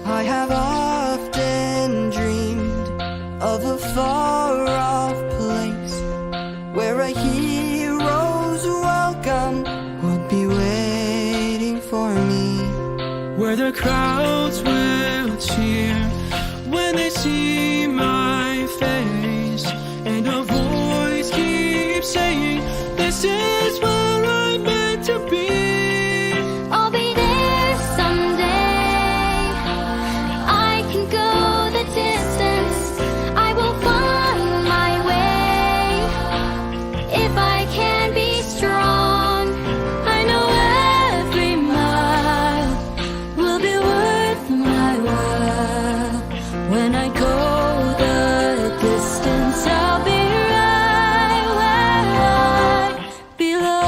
I have often dreamed of a far-off place where a hero's welcome would be waiting for me, where the crowds will cheer when they see my face, and a voice keeps saying, this is where I'm meant to be. I'll be there someday. I can go the distance. I will find my way. If I can be strong, I know every mile will be worth my while. When I go the distance, I'll be right where I belong.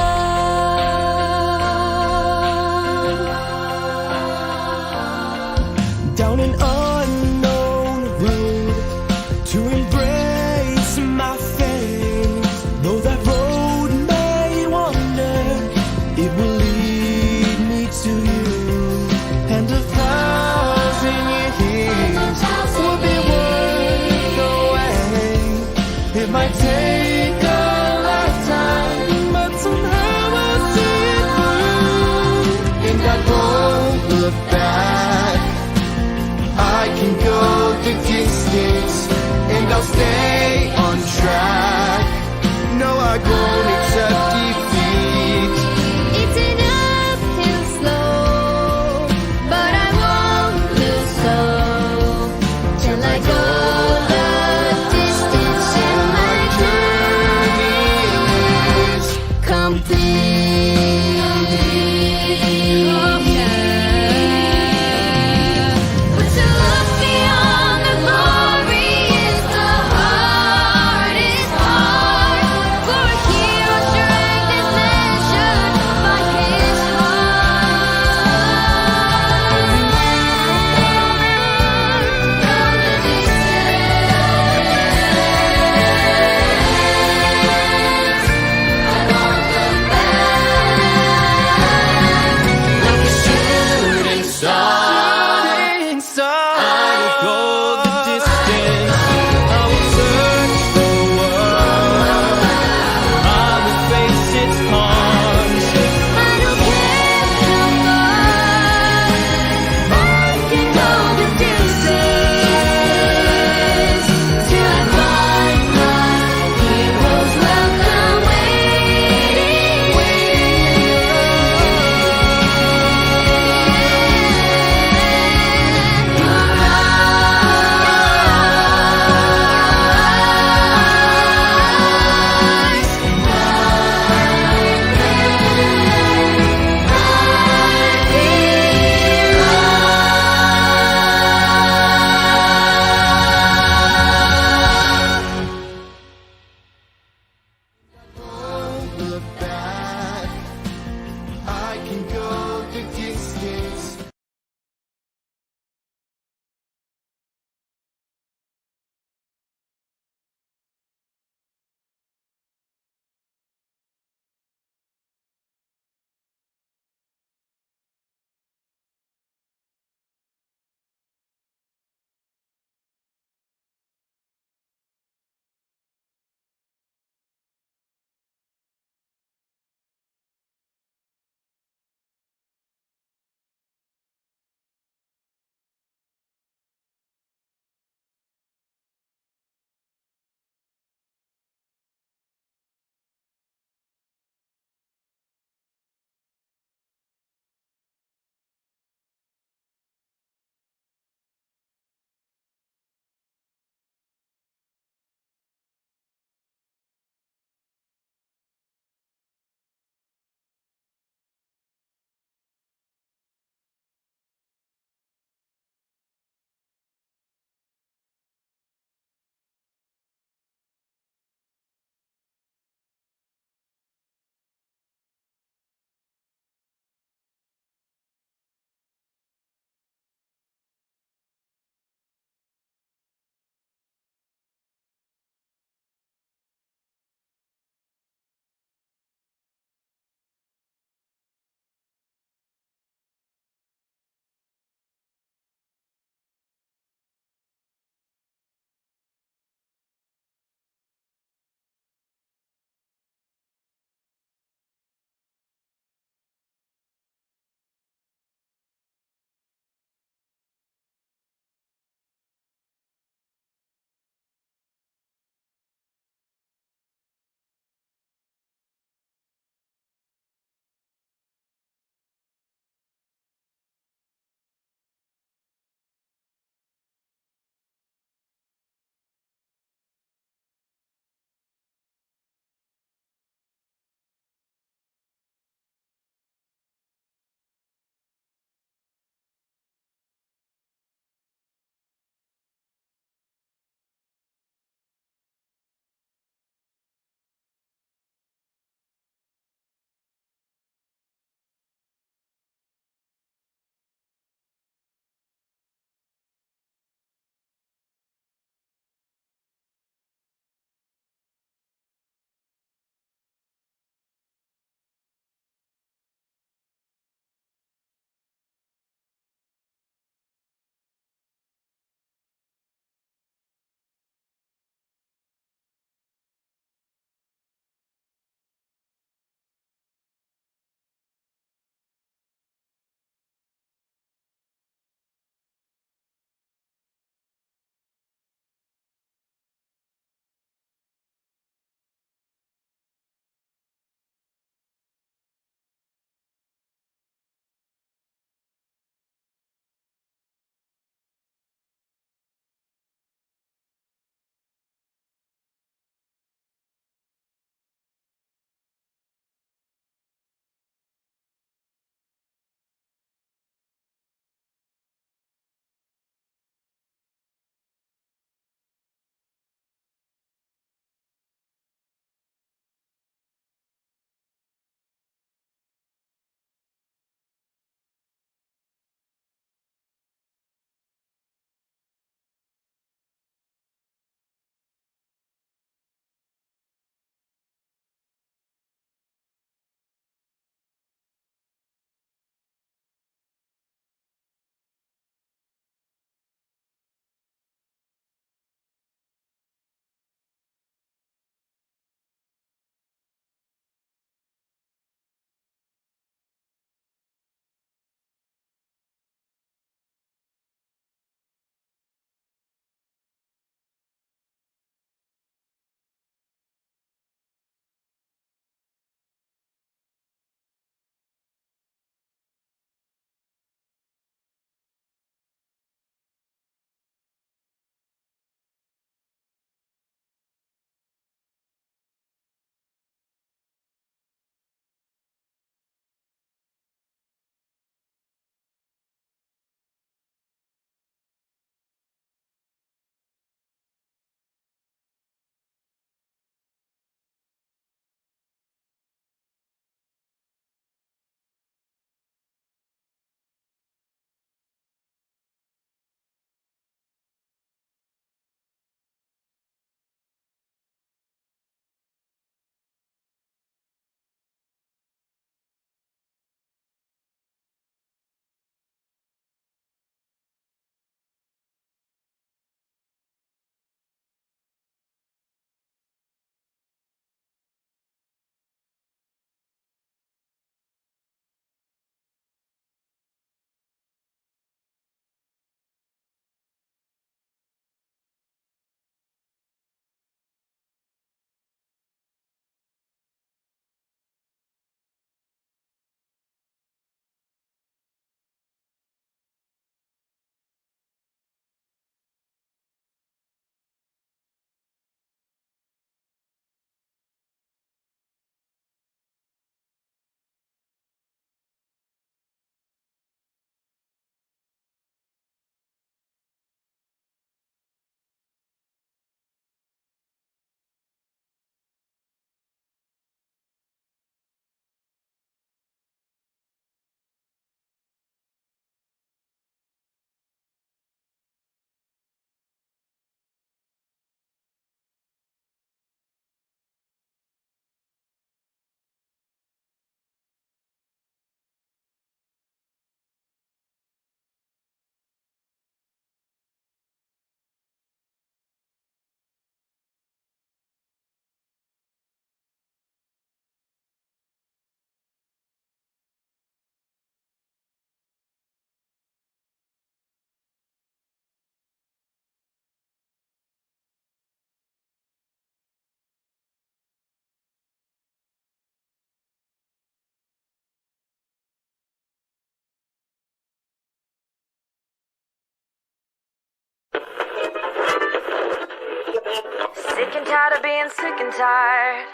Sick and tired of being sick and tired.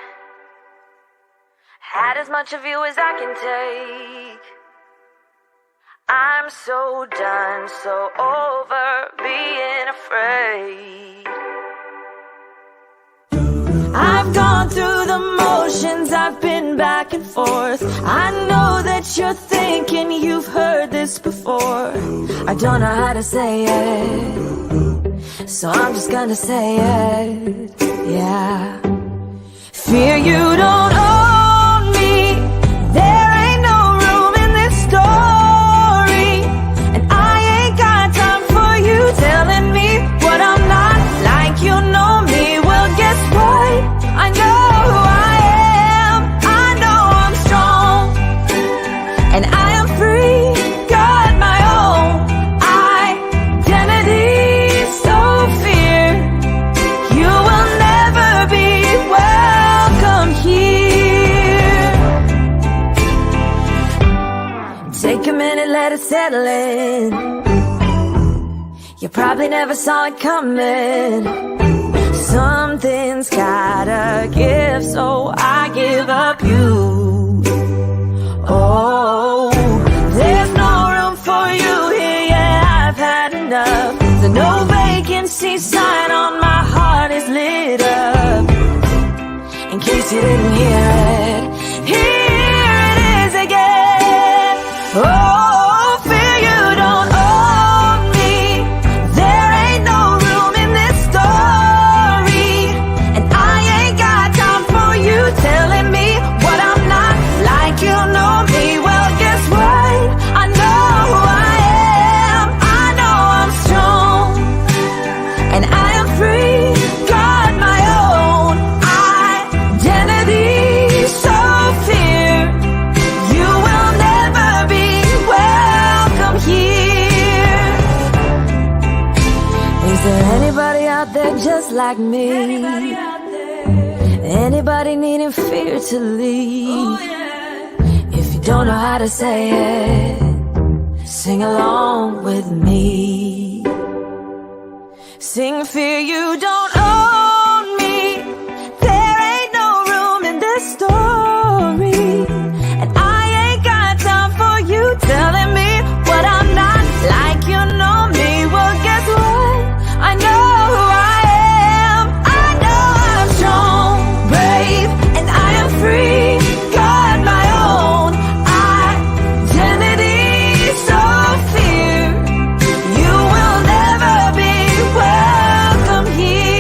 Had as much of you as I can take. I'm so done, so over being afraid. I've gone through the motions, I've been back and forth. I know that you're thinking you've heard this before. I don't know how to say it, so I'm just gonna say it, yeah. Fear you don't own me, there ain't no room in this story. And I ain't got time for you telling me what I'm not, like you know me. Well, guess what? I know who I am, I know I'm strong, and I am free, got my own identity. So fear you will never be welcome here. Take a minute, let it settle in. You probably never saw it coming. Something's gotta give, so I give up you. Oh, there's no room for you here, yeah, I've had enough. The no vacancy sign on my heart is lit up. In case you didn't hear it, here it is again. Oh, fear you don't own me, there ain't no room in this story. And I ain't got time for you telling me what I'm not, like you know me. Well, guess what? I know who I am, I know I'm strong, and I am free, got my own identity. So fear you will never be welcome here. Is there anybody out there just like me? Anybody needing fear to leave? If you don't know how to say it, sing along with me. Sing fear you don't own me, there ain't no room in this story. And I ain't got time for you telling me what I'm not, like you know me. Well, guess what? I know who I am, I know I'm strong, brave, and I am free, got my own identity. So fear you will never be welcome here.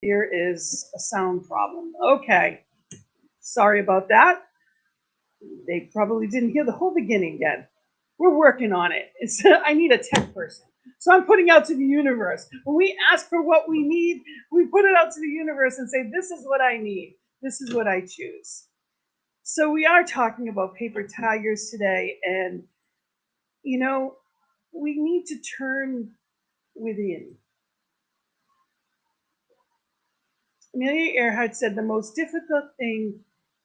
Here is a sound problem. Okay, sorry about that. They probably didn't hear the whole beginning yet. We're working on it. I need a tech person. So I'm putting out to the universe. When we ask for what we need, we put it out to the universe and say, this is what I need. This is what I choose. So we are talking about paper tigers today. And, you know, we need to turn within. Amelia Earhart said the most difficult thing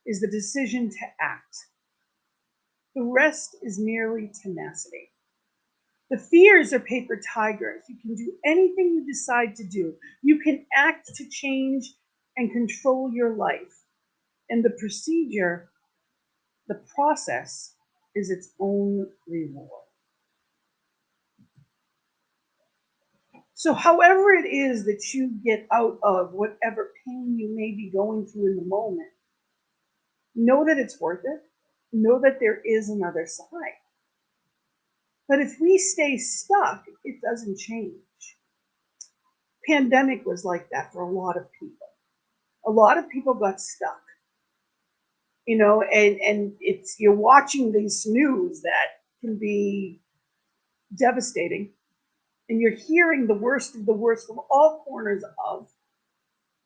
is the decision to act. The rest is merely tenacity. The fears are paper tigers. You can do anything you decide to do. You can act to change and control your life. And the procedure, the process, is its own reward. So however it is that you get out of whatever pain you may be going through in the moment, know that it's worth it. Know that there is another side. But if we stay stuck, it doesn't change. Pandemic was like that for a lot of people. A lot of people got stuck, you know, and you're watching these news that can be devastating, and you're hearing the worst of the worst from all corners of.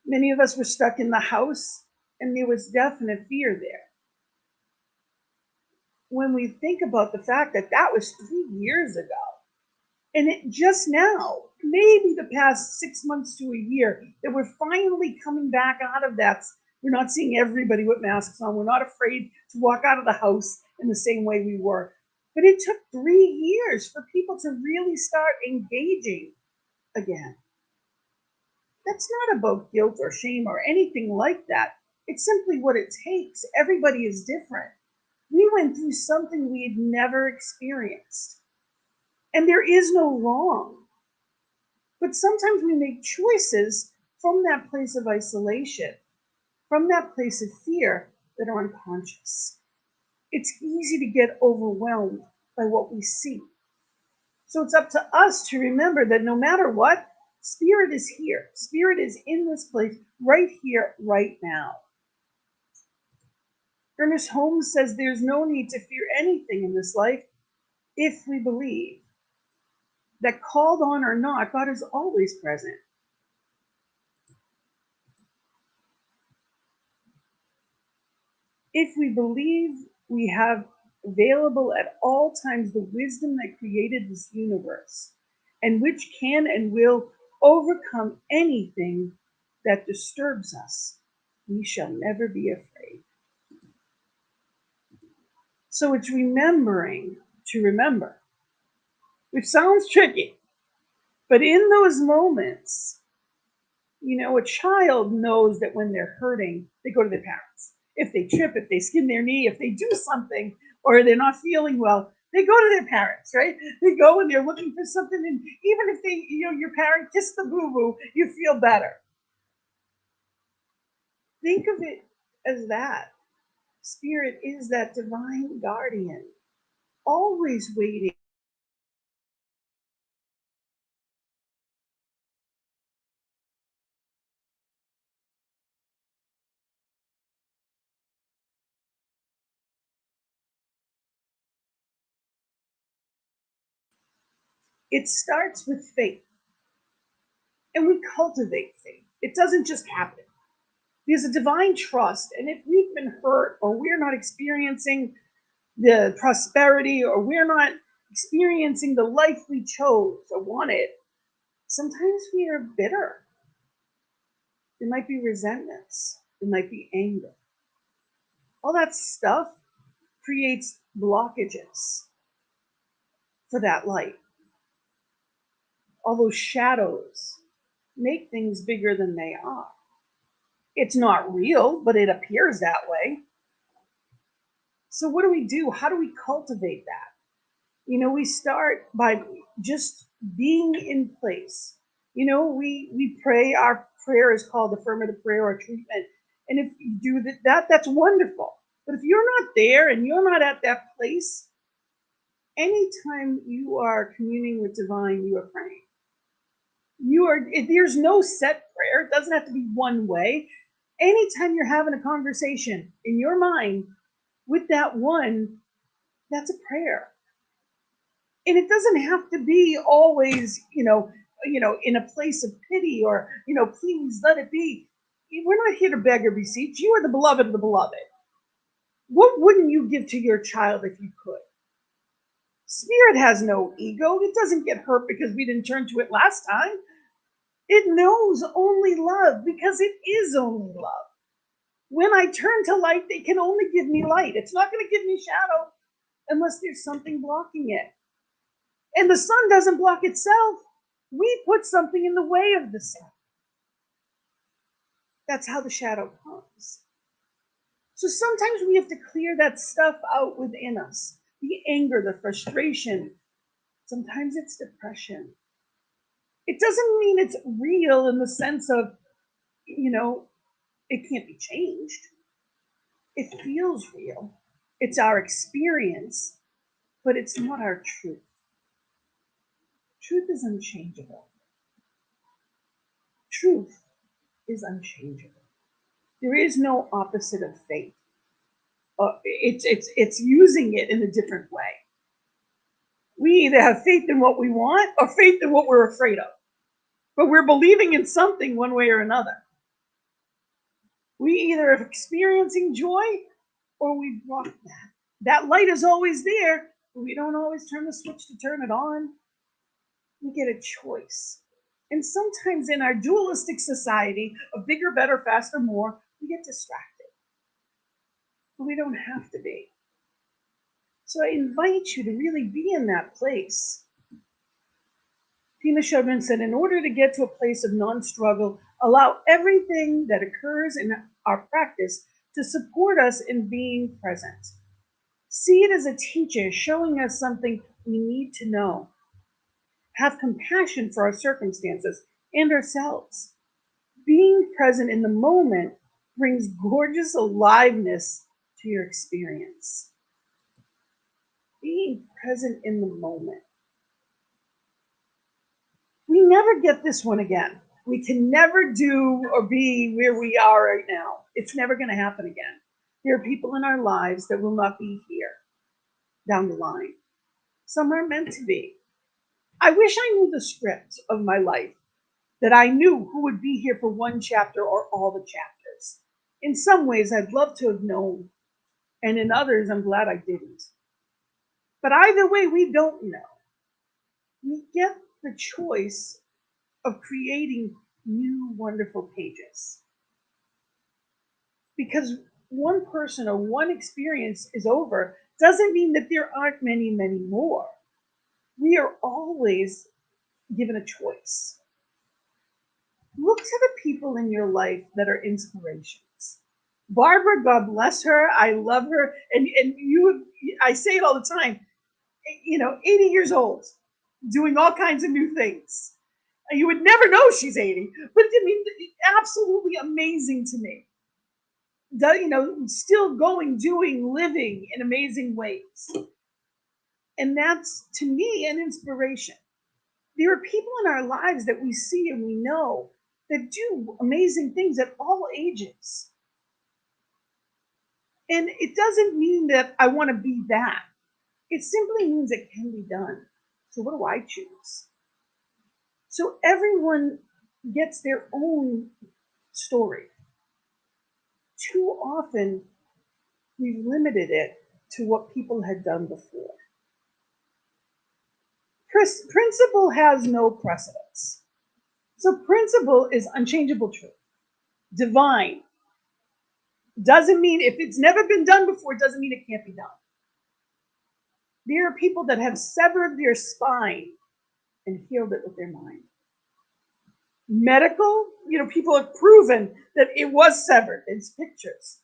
Many of us were stuck in the house, and there was definite fear there. When we think about the fact that that was 3 years ago, and it just now, maybe the past 6 months to a year, that we're finally coming back out of that. We're not seeing everybody with masks on. We're not afraid to walk out of the house in the same way we were. But it took 3 years for people to really start engaging again. That's not about guilt or shame or anything like that. It's simply what it takes. Everybody is different. We went through something we had never experienced. And there is no wrong. But sometimes we make choices from that place of isolation, from that place of fear, that are unconscious. It's easy to get overwhelmed by what we see. So it's up to us to remember that no matter what, Spirit is here. Spirit is in this place right here, right now. Ernest Holmes says there's no need to fear anything in this life if we believe that, called on or not, God is always present. If we believe we have available at all times the wisdom that created this universe, and which can and will overcome anything that disturbs us, we shall never be afraid. So it's remembering to remember, which sounds tricky, but in those moments, you know, a child knows that when they're hurting, they go to their parents. If they trip, if they skin their knee, if they do something, or they're not feeling well, they go to their parents, right? They go and they're looking for something, and even if they, you know, your parent kissed the boo-boo, you feel better. Think of it as that. Spirit is that divine guardian, always waiting. It starts with faith, and we cultivate faith. It doesn't just happen. There's a divine trust, and if we've been hurt, or we're not experiencing the prosperity, or we're not experiencing the life we chose or wanted, sometimes we are bitter. There might be resentments. There might be anger. All that stuff creates blockages for that light. All those shadows make things bigger than they are. It's not real, but it appears that way. So what do? How do we cultivate that? You know, we start by just being in place. You know, we pray. Our prayer is called affirmative prayer or treatment. And if you do that, that's wonderful. But if you're not there and you're not at that place, anytime you are communing with divine, you are praying. There's no set prayer. It doesn't have to be one way. Anytime you're having a conversation in your mind with that one, that's a prayer. And it doesn't have to be always, in a place of pity or, please let it be. We're not here to beg or beseech. You are the beloved of the beloved. What wouldn't you give to your child if you could? Spirit has no ego. It doesn't get hurt because we didn't turn to it last time. It knows only love because it is only love. When I turn to light, they can only give me light. It's not going to give me shadow unless there's something blocking it. And the sun doesn't block itself. We put something in the way of the sun. That's how the shadow comes. So sometimes we have to clear that stuff out within us. The anger, the frustration. Sometimes it's depression. It doesn't mean it's real in the sense of, it can't be changed. It feels real. It's our experience, but it's not our truth. Truth is unchangeable. Truth is unchangeable. There is no opposite of faith. It's using it in a different way. We either have faith in what we want or faith in what we're afraid of. But we're believing in something one way or another. We either are experiencing joy or we block that. That light is always there, but we don't always turn the switch to turn it on. We get a choice. And sometimes in our dualistic society of bigger, better, faster, more, we get distracted. But we don't have to be. So I invite you to really be in that place. Pema Chodron said, in order to get to a place of non-struggle, allow everything that occurs in our practice to support us in being present. See it as a teacher showing us something we need to know. Have compassion for our circumstances and ourselves. Being present in the moment brings gorgeous aliveness to your experience. Being present in the moment. We never get this one again. We can never do or be where we are right now. It's never going to happen again. There are people in our lives that will not be here down the line. Some are meant to be. I wish I knew the script of my life, that I knew who would be here for one chapter or all the chapters. In some ways, I'd love to have known, and in others, I'm glad I didn't. But either way, we don't know. We get the choice of creating new, wonderful pages. Because one person or one experience is over doesn't mean that there aren't many, many more. We are always given a choice. Look to the people in your life that are inspirations. Barbara, God bless her. I love her. And I say it all the time, 80 years old, doing all kinds of new things. You would never know she's 80, but I mean, absolutely amazing to me. Still going, doing, living in amazing ways. And that's, to me, an inspiration. There are people in our lives that we see and we know that do amazing things at all ages. And it doesn't mean that I want to be that. It simply means it can be done. So what do I choose? So everyone gets their own story. Too often, we've limited it to what people had done before. Principle has no precedence. So principle is unchangeable truth. Divine doesn't mean, if it's never been done before, it doesn't mean it can't be done. There are people that have severed their spine and healed it with their mind. Medical, people have proven that it was severed. It's pictures.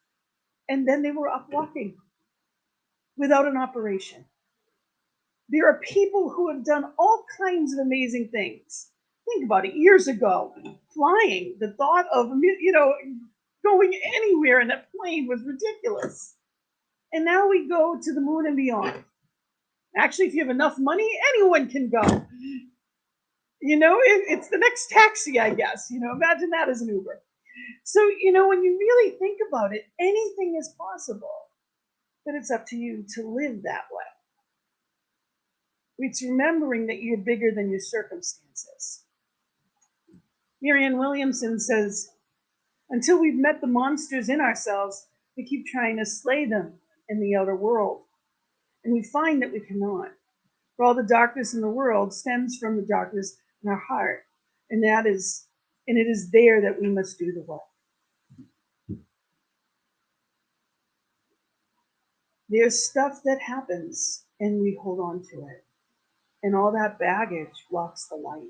And then they were up walking without an operation. There are people who have done all kinds of amazing things. Think about it. Years ago, flying, the thought of, going anywhere in a plane was ridiculous. And now we go to the moon and beyond. Actually, if you have enough money, anyone can go. It's the next taxi, I guess. Imagine that as an Uber. So, when you really think about it, anything is possible, but it's up to you to live that way. It's remembering that you're bigger than your circumstances. Marianne Williamson says, until we've met the monsters in ourselves, we keep trying to slay them in the outer world. And we find that we cannot. For all the darkness in the world stems from the darkness in our heart. And it is there that we must do the work. There's stuff that happens and we hold on to it. And all that baggage blocks the light,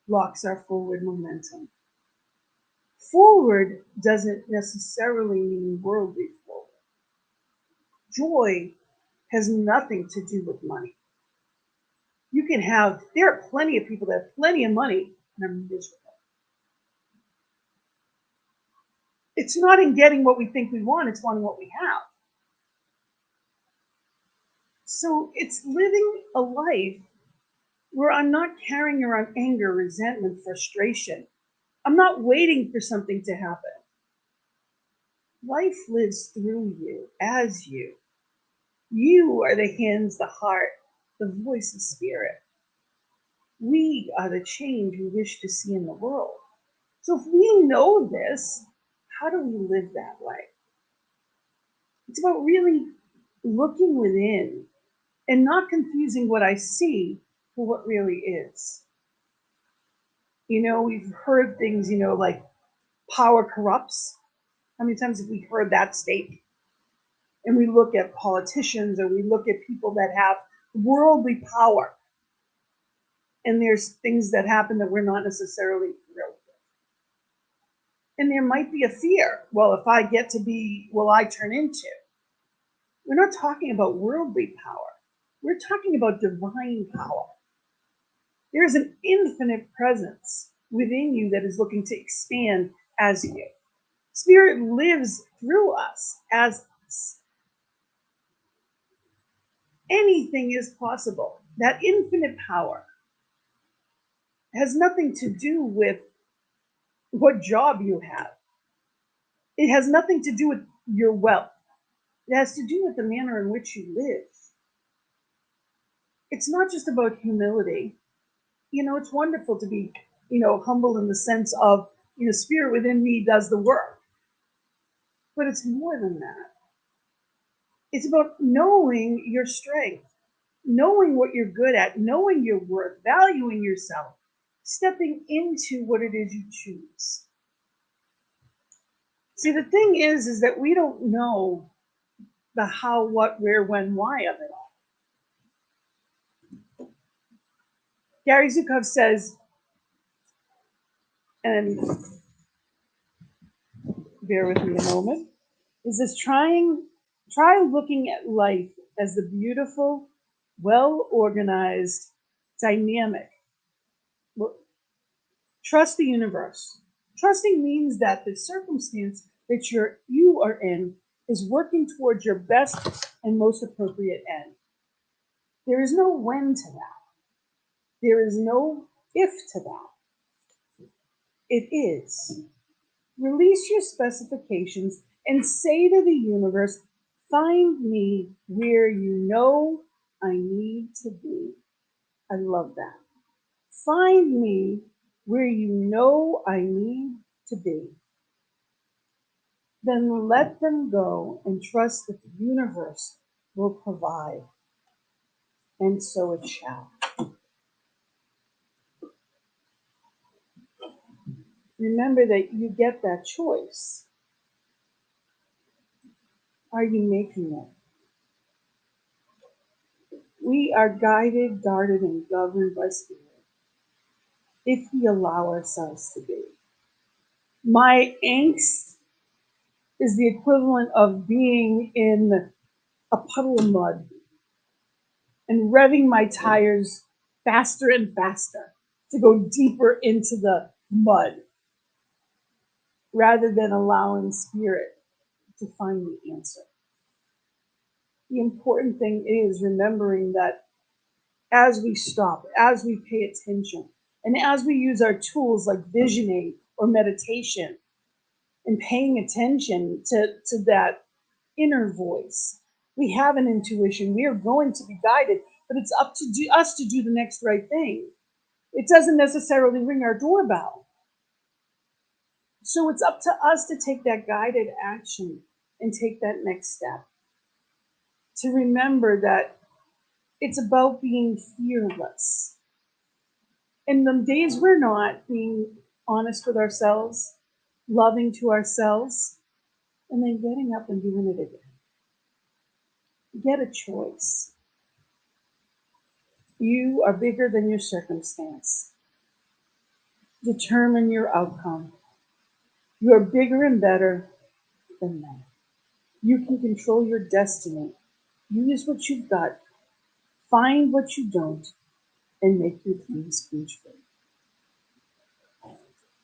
blocks our forward momentum. Forward doesn't necessarily mean worldly forward. Joy has nothing to do with money. There are plenty of people that have plenty of money and are miserable. It's not in getting what we think we want, it's wanting what we have. So it's living a life where I'm not carrying around anger, resentment, frustration. I'm not waiting for something to happen. Life lives through you, as you. You are the hands, the heart, the voice, the spirit. We are the change we wish to see in the world. So if we know this, how do we live that way? It's about really looking within and not confusing what I see for what really is. We've heard things, like power corrupts. How many times have we heard that statement? And we look at politicians or we look at people that have worldly power. And there's things that happen that we're not necessarily thrilled with. And there might be a fear. Well, if I get to be, will I turn into? We're not talking about worldly power. We're talking about divine power. There is an infinite presence within you that is looking to expand as you. Spirit lives through us as us. Anything is possible. That infinite power has nothing to do with what job you have. It has nothing to do with your wealth. It has to do with the manner in which you live. It's not just about humility. It's wonderful to be, humble in the sense of, spirit within me does the work. But it's more than that. It's about knowing your strength, knowing what you're good at, knowing your worth, valuing yourself, stepping into what it is you choose. See, the thing is that we don't know the how, what, where, when, why of it all. Gary Zukov says, and bear with me a moment, is this try looking at life as the beautiful, well-organized, dynamic. Trust the universe. Trusting means that the circumstance that you are in is working towards your best and most appropriate end. There is no when to that. There is no if to that. It is. Release your specifications and say to the universe, find me where you know I need to be. I love that. Find me where you know I need to be. Then let them go and trust that the universe will provide. And so it shall. Remember that you get that choice. Are you making it? We are guided, guarded, and governed by spirit if we allow ourselves to be. My angst is the equivalent of being in a puddle of mud and revving my tires faster and faster to go deeper into the mud rather than allowing spirit to find the answer. The important thing is remembering that as we stop, as we pay attention, And as we use our tools like visioning or meditation and paying attention to that inner voice, we have an intuition. We are going to be guided, but it's up to us to do the next right thing. It doesn't necessarily ring our doorbell. So it's up to us to take that guided action and take that next step. To remember that it's about being fearless. And the days we're not being honest with ourselves, loving to ourselves, and then getting up and doing it again. Get a choice. You are bigger than your circumstance. Determine your outcome. You are bigger and better than that. You can control your destiny. Use what you've got. Find what you don't, and make your dreams come true.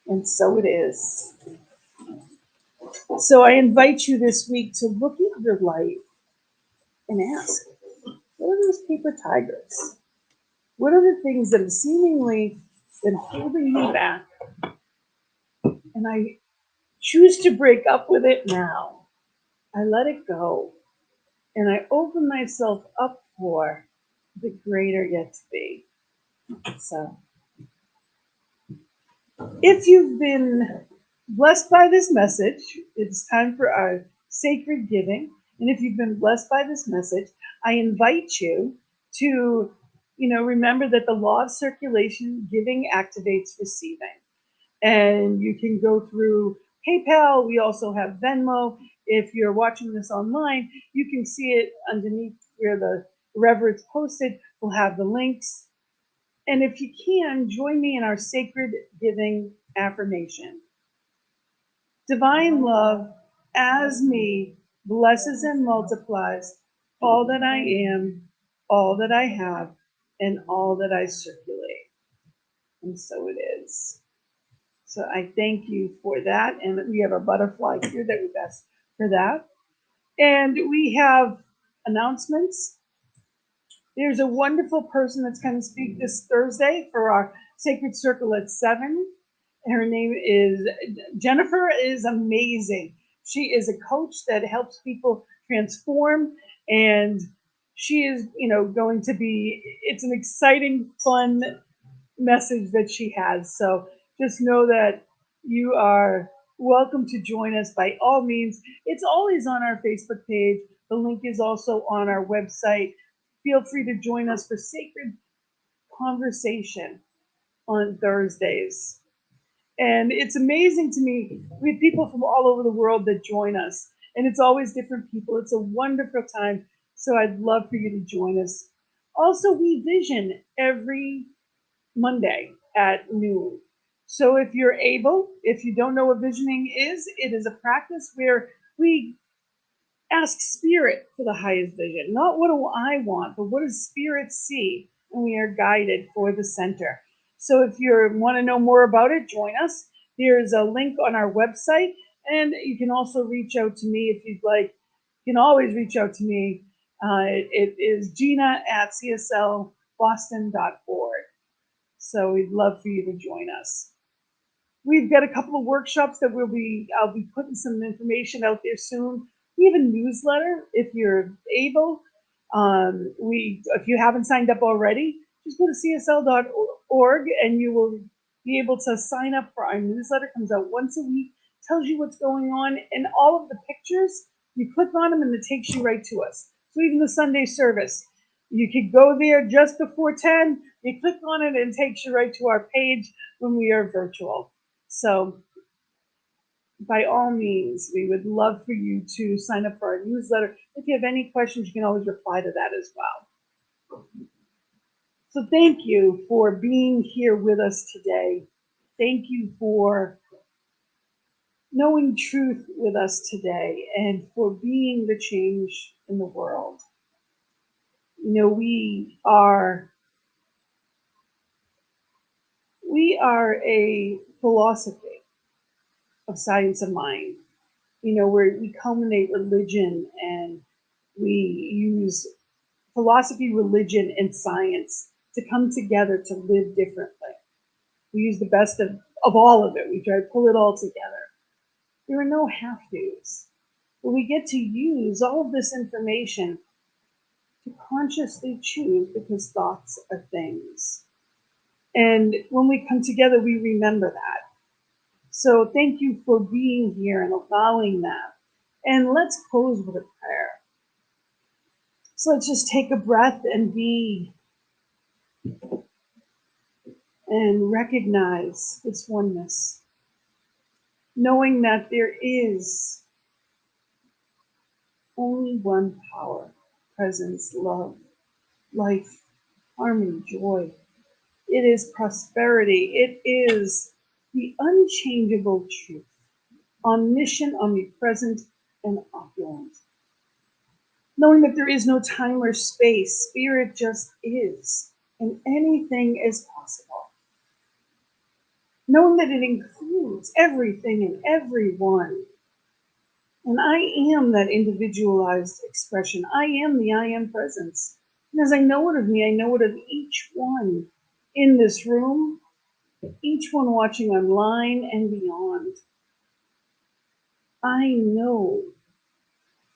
And so it is. So I invite you this week to look at your life and ask, what are those paper tigers? What are the things that have seemingly been holding you back? And I choose to break up with it now. I let it go. And I open myself up for the greater yet to be. So if you've been blessed by this message, it's time for our sacred giving. And if you've been blessed by this message, I invite you to, remember that the law of circulation, giving activates receiving. And you can go through PayPal. We also have Venmo. If you're watching this online, you can see it underneath where wherever it's posted, we'll have the links. And if you can, join me in our sacred giving affirmation. Divine love, as me, blesses and multiplies all that I am, all that I have, and all that I circulate. And so it is. So I thank you for that. And we have a butterfly here that we've asked for that. And we have announcements. There's a wonderful person that's going to speak this Thursday for our Sacred Circle at 7. Her name is Jennifer. Is amazing. She is a coach that helps people transform, and she is, going to be. It's an exciting, fun message that she has. So just know that you are welcome to join us by all means. It's always on our Facebook page. The link is also on our website. Feel free to join us for sacred conversation on Thursdays. And it's amazing to me. We have people from all over the world that join us, and it's always different people. It's a wonderful time. So I'd love for you to join us. Also, we vision every Monday at noon. So if you're able, if you don't know what visioning is, it is a practice where we ask spirit for the highest vision. Not what do I want, but what does spirit see? And we are guided for the center. So if you want to know more about it, join us. There's a link on our website, and you can also reach out to me if you'd like. You can always reach out to me. It is gina@cslboston.org. So we'd love for you to join us. We've got a couple of workshops that I'll be putting some information out there soon. We have a newsletter if you're able. If you haven't signed up already, just go to csl.org and you will be able to sign up for our newsletter. It comes out once a week, tells you what's going on, and all of the pictures, you click on them and it takes you right to us. So even the Sunday service, you could go there just before 10, you click on it and it takes you right to our page when we are virtual. So by all means, we would love for you to sign up for our newsletter. If you have any questions, you can always reply to that as well. So thank you for being here with us today. Thank you for knowing truth with us today and for being the change in the world. We are a philosophy of science of mind, where we culminate religion and we use philosophy, religion, and science to come together to live differently. We use the best of all of it. We try to pull it all together. There are no have-tos. But we get to use all of this information to consciously choose, because thoughts are things. And when we come together, we remember that. So thank you for being here and allowing that. And let's close with a prayer. So let's just take a breath and be and recognize this oneness, knowing that there is only one power, presence, love, life, harmony, joy. It is prosperity. It is the unchangeable truth, omniscient, omnipresent, and opulent. Knowing that there is no time or space, spirit just is, and anything is possible. Knowing that it includes everything and everyone. And I am that individualized expression. I am the I am presence. And as I know it of me, I know it of each one in this room, each one watching online and beyond. I know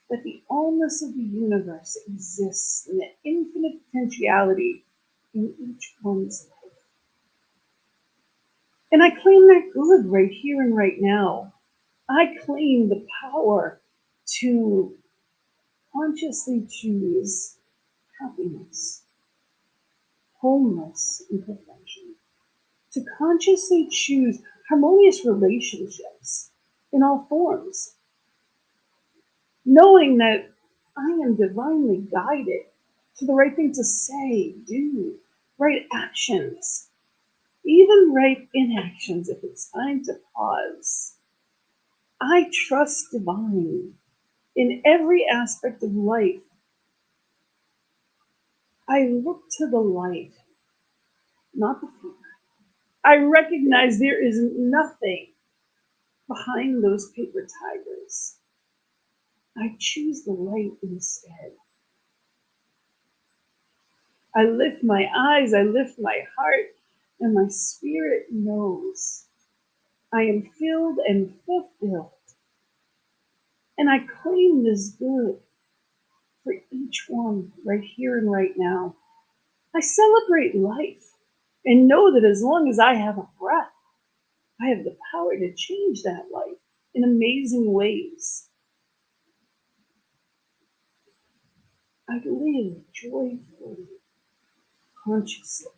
that the allness of the universe exists in the infinite potentiality in each one's life. And I claim that good right here and right now. I claim the power to consciously choose happiness, wholeness, and perfection. To consciously choose harmonious relationships in all forms. Knowing that I am divinely guided to the right thing to say, do, right actions, even right inactions if it's time to pause. I trust divine in every aspect of life. I look to the light, not the fear. I recognize there is nothing behind those paper tigers. I choose the light instead. I lift my eyes, I lift my heart, and my spirit knows I am filled and fulfilled. And I claim this good for each one right here and right now. I celebrate life and know that as long as I have a breath, I have the power to change that life in amazing ways. I live joyfully, consciously,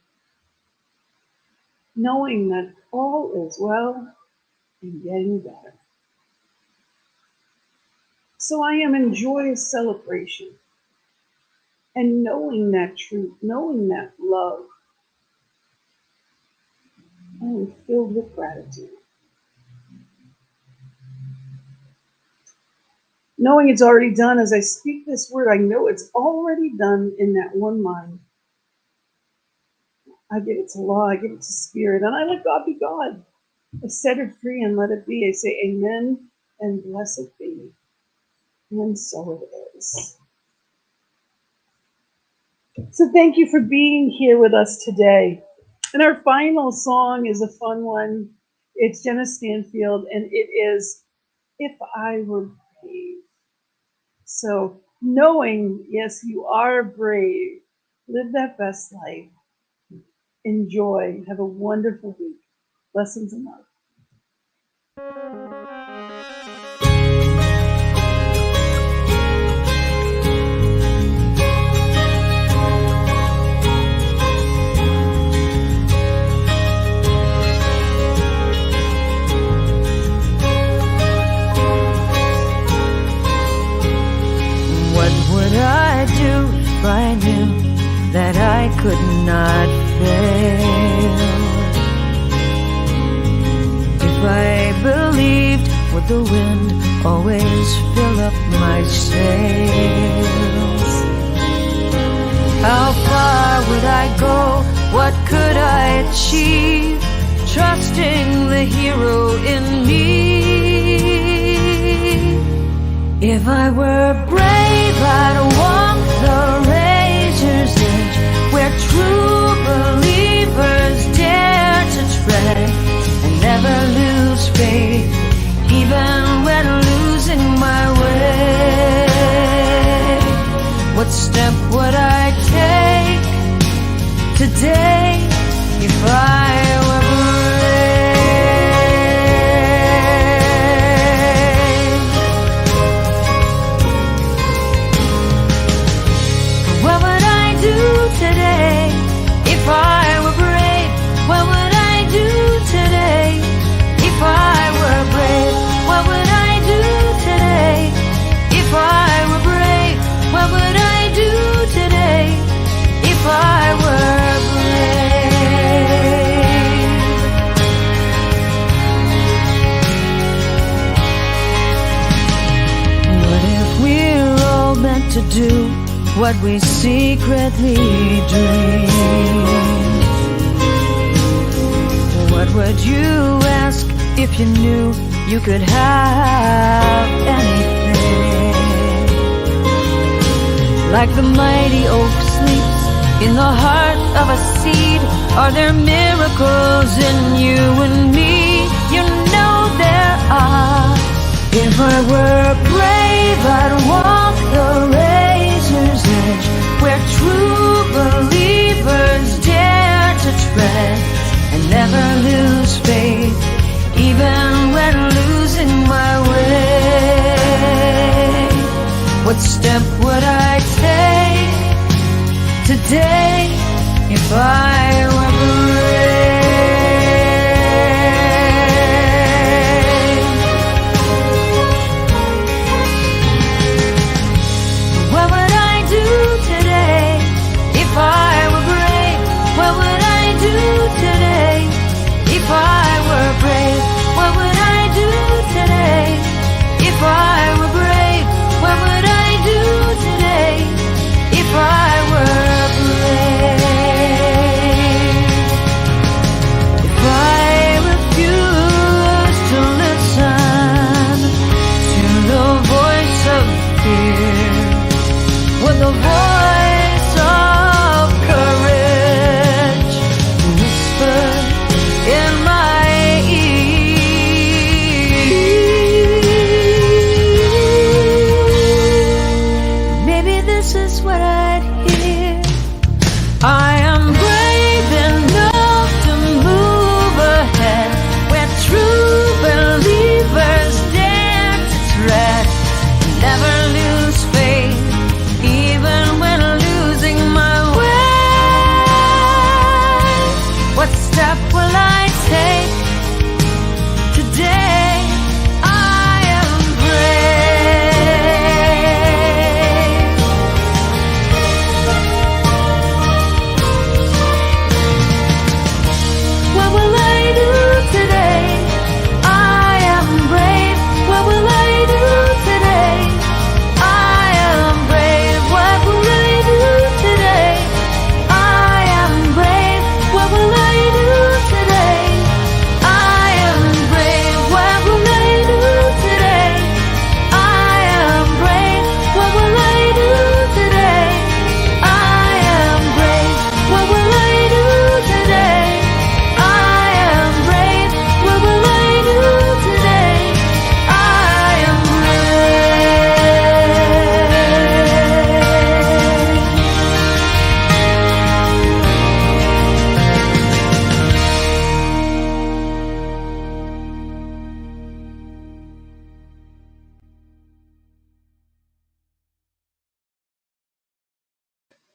knowing that all is well and getting better. So I am in joyous celebration and knowing that truth, knowing that love. I am filled with gratitude. Knowing it's already done, as I speak this word, I know it's already done in that one mind. I give it to law, I give it to spirit, and I let God be God. I set it free and let it be. I say amen and blessed be. And so it is. So thank you for being here with us today. And our final song is a fun one. It's Jenna Stanfield, and it is If I Were Brave. So knowing, yes, you are brave, live that best life. Enjoy. Have a wonderful week. Blessings and love. What would I do if I knew that I could not fail? If I believed, would the wind always fill up my sails? How far would I go? What could I achieve? Trusting the hero in me. If I were brave, I'd walk the razor's edge, where true believers dare to tread. step would I take today if I were brave? What would I do today if I were brave? What would I do today if I were brave? What would I do today if I were brave? What would I do today if I were brave? What if we're all meant to do what we secretly dream? What would you ask if you knew you could have anything? Like the mighty oak sleeps in the heart of a seed, are there miracles in you and me? You know there are. If I were brave, I'd walk the razor's edge, where true believers dare to tread and never lose faith, even when losing my way. What step would I take today if I were brave? What would I do today if I were brave? What would I do today if I were brave? What would I do today if I were brave? What would I do today if I were brave? If I refuse to listen to the voice of fear, would the voice of courage whisper in my ear? Maybe this is what I'd hear. I